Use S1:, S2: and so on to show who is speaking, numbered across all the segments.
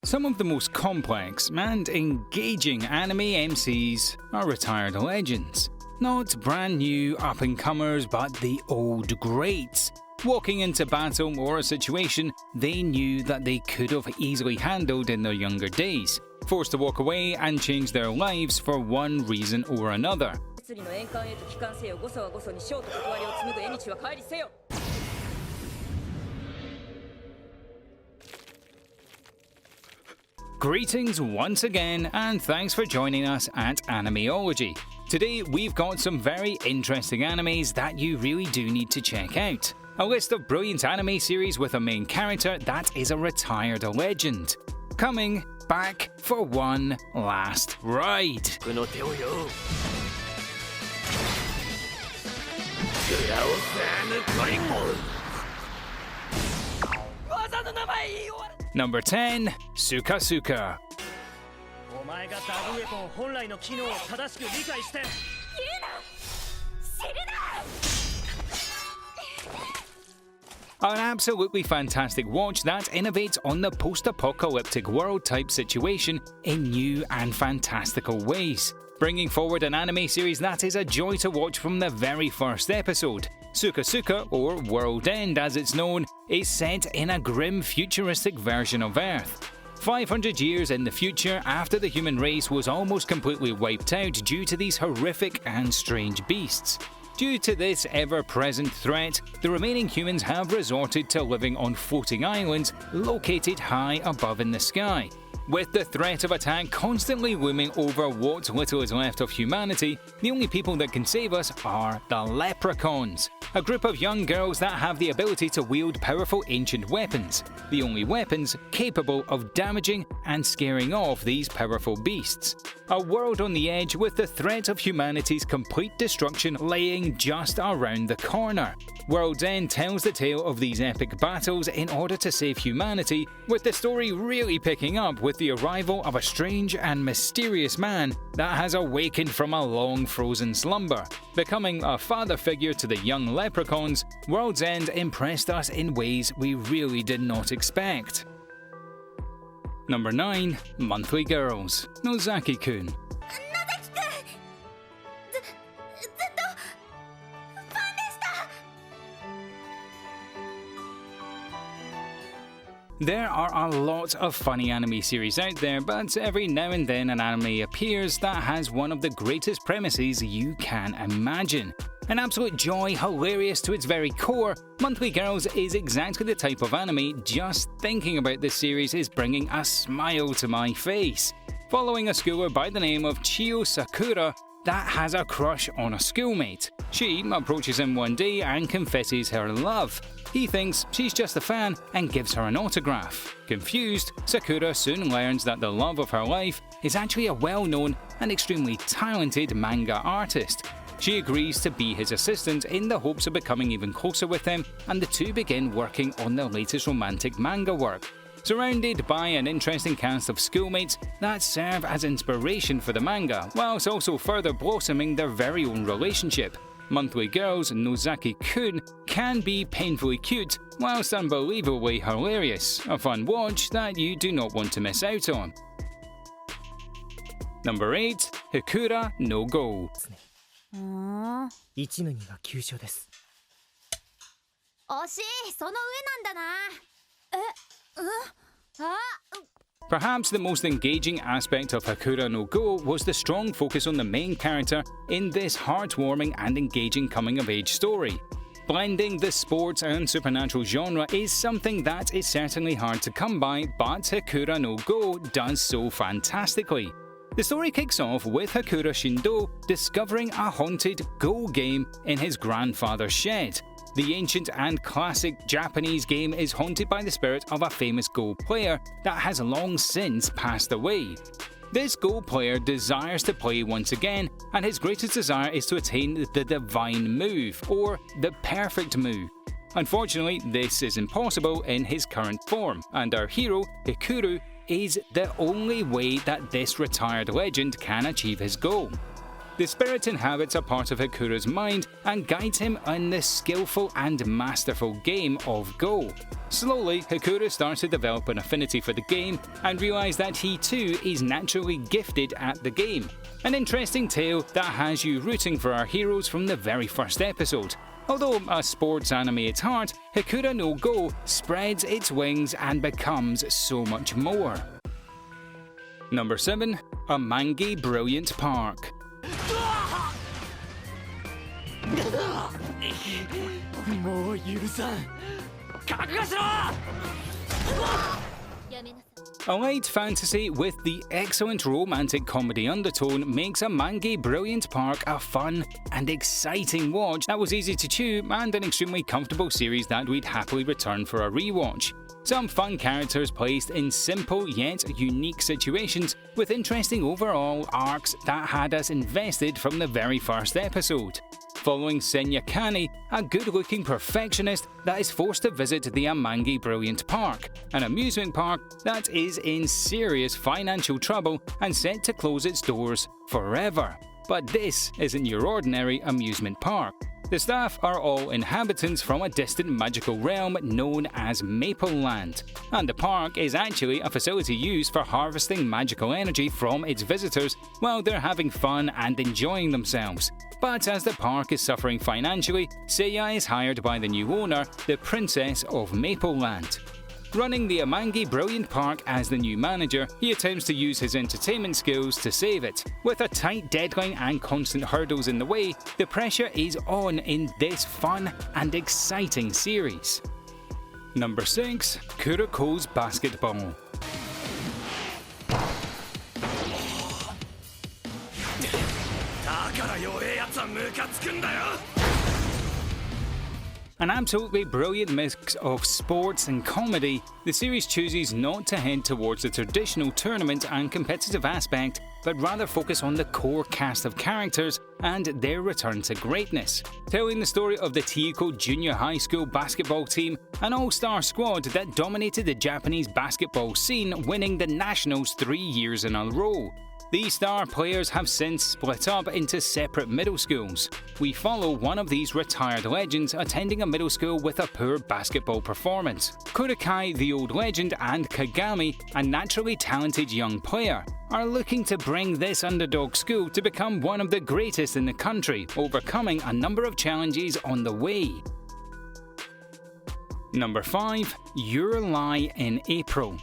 S1: Some of the most complex and engaging anime MCs are retired legends. Not brand new up-and-comers, but the old greats. Walking into battle or a situation they knew that they could have easily handled in their younger days, forced to walk away and change their lives for one reason or another. Greetings once again, and thanks for joining us at Animeology. Today we've got some very interesting animes that you really do need to check out. A list of brilliant anime series with a main character that is a retired legend. Coming back for one last ride. Number 10. Suka Suka. An absolutely fantastic watch that innovates on the post-apocalyptic world type situation in new and fantastical ways, bringing forward an anime series that is a joy to watch from the very first episode. Suka Suka, or World End as it's known, is set in a grim futuristic version of Earth. 500 years in the future after the human race was almost completely wiped out due to these horrific and strange beasts. Due to this ever-present threat, the remaining humans have resorted to living on floating islands located high above in the sky. With the threat of attack constantly looming over what little is left of humanity, the only people that can save us are the leprechauns, a group of young girls that have the ability to wield powerful ancient weapons, the only weapons capable of damaging and scaring off these powerful beasts. A world on the edge with the threat of humanity's complete destruction laying just around the corner. World's End tells the tale of these epic battles in order to save humanity, with the story really picking up with the arrival of a strange and mysterious man that has awakened from a long frozen slumber. Becoming a father figure to the young leprechauns, World's End impressed us in ways we really did not expect. Number 9. Monthly Girls, Nozaki-kun. There are a lot of funny anime series out there, but every now and then an anime appears that has one of the greatest premises you can imagine. An absolute joy, hilarious to its very core, Monthly Girls is exactly the type of anime just thinking about this series is bringing a smile to my face. Following a schooler by the name of Chiyo Sakura that has a crush on a schoolmate. She approaches him one day and confesses her love. He thinks she's just a fan and gives her an autograph. Confused, Sakura soon learns that the love of her life is actually a well-known and extremely talented manga artist. She agrees to be his assistant in the hopes of becoming even closer with him, and the two begin working on their latest romantic manga work. Surrounded by an interesting cast of schoolmates that serve as inspiration for the manga, whilst also further blossoming their very own relationship. Monthly Girls Nozaki-kun can be painfully cute, whilst unbelievably hilarious, a fun watch that you do not want to miss out on. Number 8. Hakura No Go.
S2: 1の2が急所です。
S3: 惜しい、その上なんだな。
S1: Perhaps the most engaging aspect of Hakura No Go was the strong focus on the main character in this heartwarming and engaging coming-of-age story. Blending the sports and supernatural genre is something that is certainly hard to come by, but Hakura No Go does so fantastically. The story kicks off with Hakura Shindo discovering a haunted Go game in his grandfather's shed. The ancient and classic Japanese game is haunted by the spirit of a famous Go player that has long since passed away. This Go player desires to play once again, and his greatest desire is to attain the divine move, or the perfect move. Unfortunately, this is impossible in his current form, and our hero, Hikuru, is the only way that this retired legend can achieve his goal. The spirit inhabits a part of Hakura's mind and guides him in the skillful and masterful game of Go. Slowly, Hakura starts to develop an affinity for the game and realises that he too is naturally gifted at the game. An interesting tale that has you rooting for our heroes from the very first episode. Although a sports anime at heart, Hakura no Go spreads its wings and becomes so much more. Number 7. A Mangy Brilliant Park. A light fantasy with the excellent romantic comedy undertone makes A Mangy Brilliant Park a fun and exciting watch that was easy to chew and an extremely comfortable series that we'd happily return for a rewatch. Some fun characters placed in simple yet unique situations with interesting overall arcs that had us invested from the very first episode. Following Senya Kani, a good-looking perfectionist that is forced to visit the Mangy Brilliant Park, an amusement park that is in serious financial trouble and set to close its doors forever. But this isn't your ordinary amusement park. The staff are all inhabitants from a distant magical realm known as Maple Land, and the park is actually a facility used for harvesting magical energy from its visitors while they're having fun and enjoying themselves. But as the park is suffering financially, Seiya is hired by the new owner, the Princess of Maple Land. Running the Mangy Brilliant Park as the new manager, he attempts to use his entertainment skills to save it. With a tight deadline and constant hurdles in the way, the pressure is on in this fun and exciting series. Number 6. Kurokos Basketball. An absolutely brilliant mix of sports and comedy, the series chooses not to head towards the traditional tournament and competitive aspect, but rather focus on the core cast of characters and their return to greatness. Telling the story of the Teiko Junior High School basketball team, an all-star squad that dominated the Japanese basketball scene, winning the Nationals 3 years in a row. These star players have since split up into separate middle schools. We follow one of these retired legends attending a middle school with a poor basketball performance. Kurokai, the old legend, and Kagami, a naturally talented young player, are looking to bring this underdog school to become one of the greatest in the country, overcoming a number of challenges on the way. Number 5. Youre in April.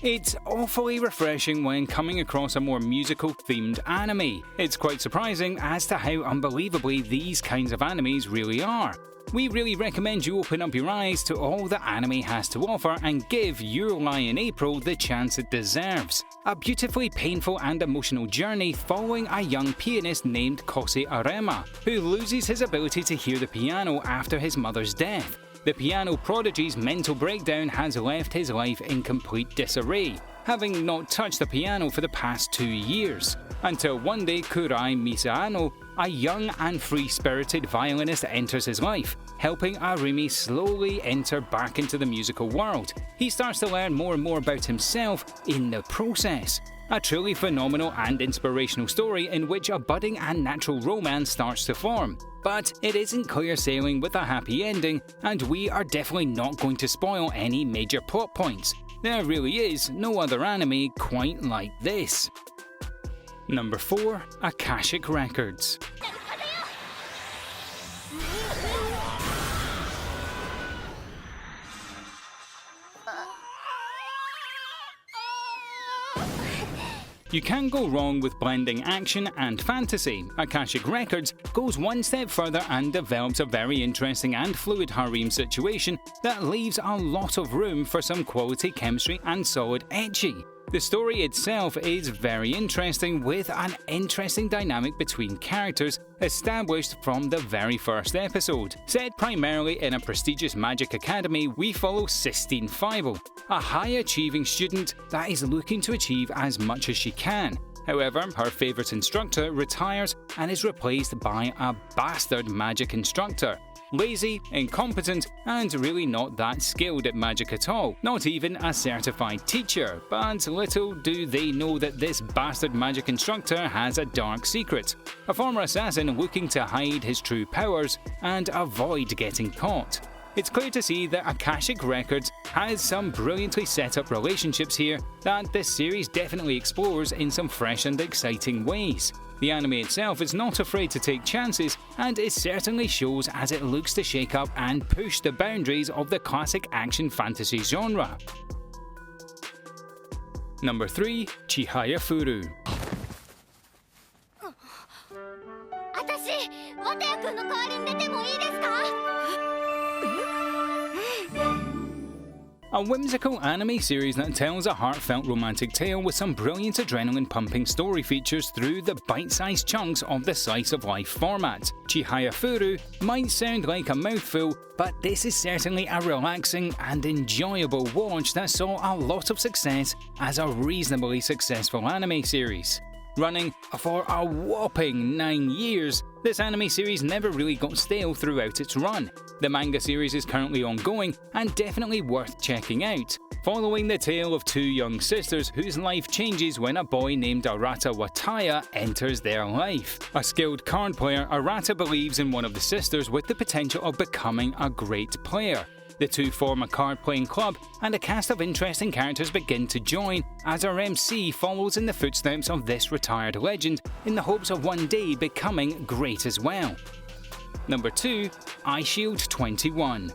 S1: It's awfully refreshing when coming across a more musical-themed anime. It's quite surprising as to how unbelievably these kinds of animes really are. We really recommend you open up your eyes to all that anime has to offer and give Youre in April the chance it deserves. A beautifully painful and emotional journey following a young pianist named Kose Arema, who loses his ability to hear the piano after his mother's death. The piano prodigy's mental breakdown has left his life in complete disarray, having not touched the piano for the past 2 years. Until one day Kurai Misano, a young and free-spirited violinist, enters his life, helping Arimi slowly enter back into the musical world. He starts to learn more and more about himself in the process. A truly phenomenal and inspirational story in which a budding and natural romance starts to form. But it isn't clear sailing with a happy ending, and we are definitely not going to spoil any major plot points. There really is no other anime quite like this. Number 4. Akashic Records. You can't go wrong with blending action and fantasy. Akashic Records goes one step further and develops a very interesting and fluid harem situation that leaves a lot of room for some quality chemistry and solid ecchi. The story itself is very interesting, with an interesting dynamic between characters established from the very first episode. Set primarily in a prestigious magic academy, we follow Sistine Fievel, a high-achieving student that is looking to achieve as much as she can. However, her favourite instructor retires and is replaced by a bastard magic instructor. lazy, incompetent, and really not that skilled at magic at all, not even a certified teacher. But little do they know that this bastard magic instructor has a dark secret, a former assassin looking to hide his true powers and avoid getting caught. It's clear to see that Akashic Records has some brilliantly set up relationships here that this series definitely explores in some fresh and exciting ways. The anime itself is not afraid to take chances, and it certainly shows as it looks to shake up and push the boundaries of the classic action fantasy genre. Number 3. Chihayafuru.
S3: 私、綿谷くんの代わりに出てもいいですか？
S1: A whimsical anime series that tells a heartfelt romantic tale with some brilliant adrenaline-pumping story features through the bite-sized chunks of the slice-of-life format. Chihayafuru might sound like a mouthful, but this is certainly a relaxing and enjoyable watch that saw a lot of success as a reasonably successful anime series. Running for a whopping 9 years, this anime series never really got stale throughout its run. The manga series is currently ongoing and definitely worth checking out, following the tale of two young sisters whose life changes when a boy named Arata Wataya enters their life. A skilled card player, Arata believes in one of the sisters with the potential of becoming a great player. The two form a card-playing club, and a cast of interesting characters begin to join as our MC follows in the footsteps of this retired legend in the hopes of one day becoming great as well. Number 2. Eyeshield 21.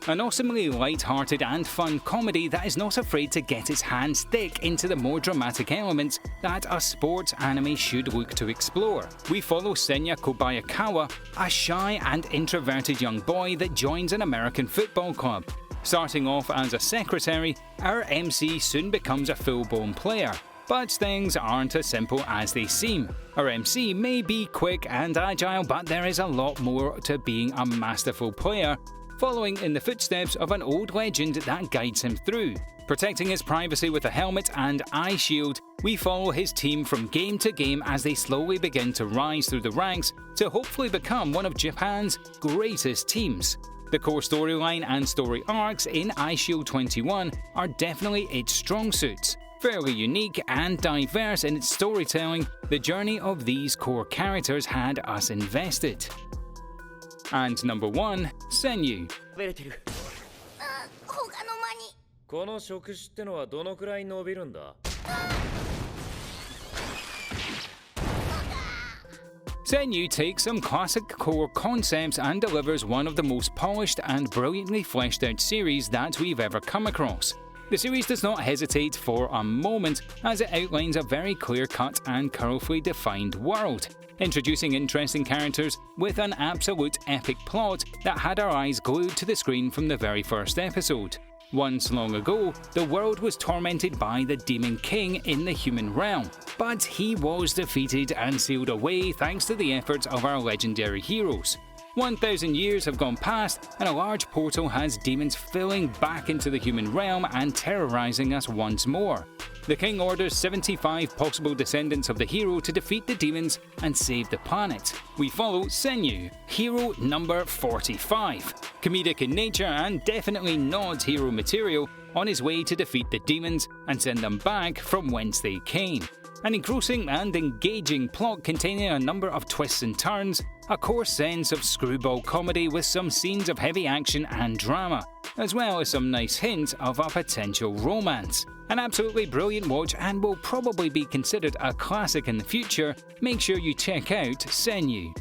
S1: An awesomely light-hearted and fun comedy that is not afraid to get its hands thick into the more dramatic elements that a sports anime should look to explore. We follow Senya Kobayakawa, a shy and introverted young boy that joins an American football club. Starting off as a secretary, our MC soon becomes a full-blown player. But things aren't as simple as they seem. Our MC may be quick and agile, but there is a lot more to being a masterful player, following in the footsteps of an old legend that guides him through. Protecting his privacy with a helmet and eye shield, we follow his team from game to game as they slowly begin to rise through the ranks to hopefully become one of Japan's greatest teams. The core storyline and story arcs in Eyeshield 21 are definitely its strong suits. Fairly unique and diverse in its storytelling, the journey of these core characters had us invested. And number 1, Senyu.
S3: 他の間に。
S2: この触手ってのはどのくらい伸びるんだ?
S1: Senyu takes some classic core concepts and delivers one of the most polished and brilliantly fleshed out series that we've ever come across. The series does not hesitate for a moment as it outlines a very clear-cut and colourfully defined world, introducing interesting characters with an absolute epic plot that had our eyes glued to the screen from the very first episode. Once long ago, the world was tormented by the Demon King in the human realm, but he was defeated and sealed away thanks to the efforts of our legendary heroes. 1,000 years have gone past, and a large portal has demons filling back into the human realm and terrorizing us once more. The king orders 75 possible descendants of the hero to defeat the demons and save the planet. We follow Senyu, hero number 45, comedic in nature and definitely not hero material, on his way to defeat the demons and send them back from whence they came. An engrossing and engaging plot containing a number of twists and turns, a core sense of screwball comedy with some scenes of heavy action and drama, as well as some nice hints of a potential romance. An absolutely brilliant watch and will probably be considered a classic in the future. Make sure you check out Senyu.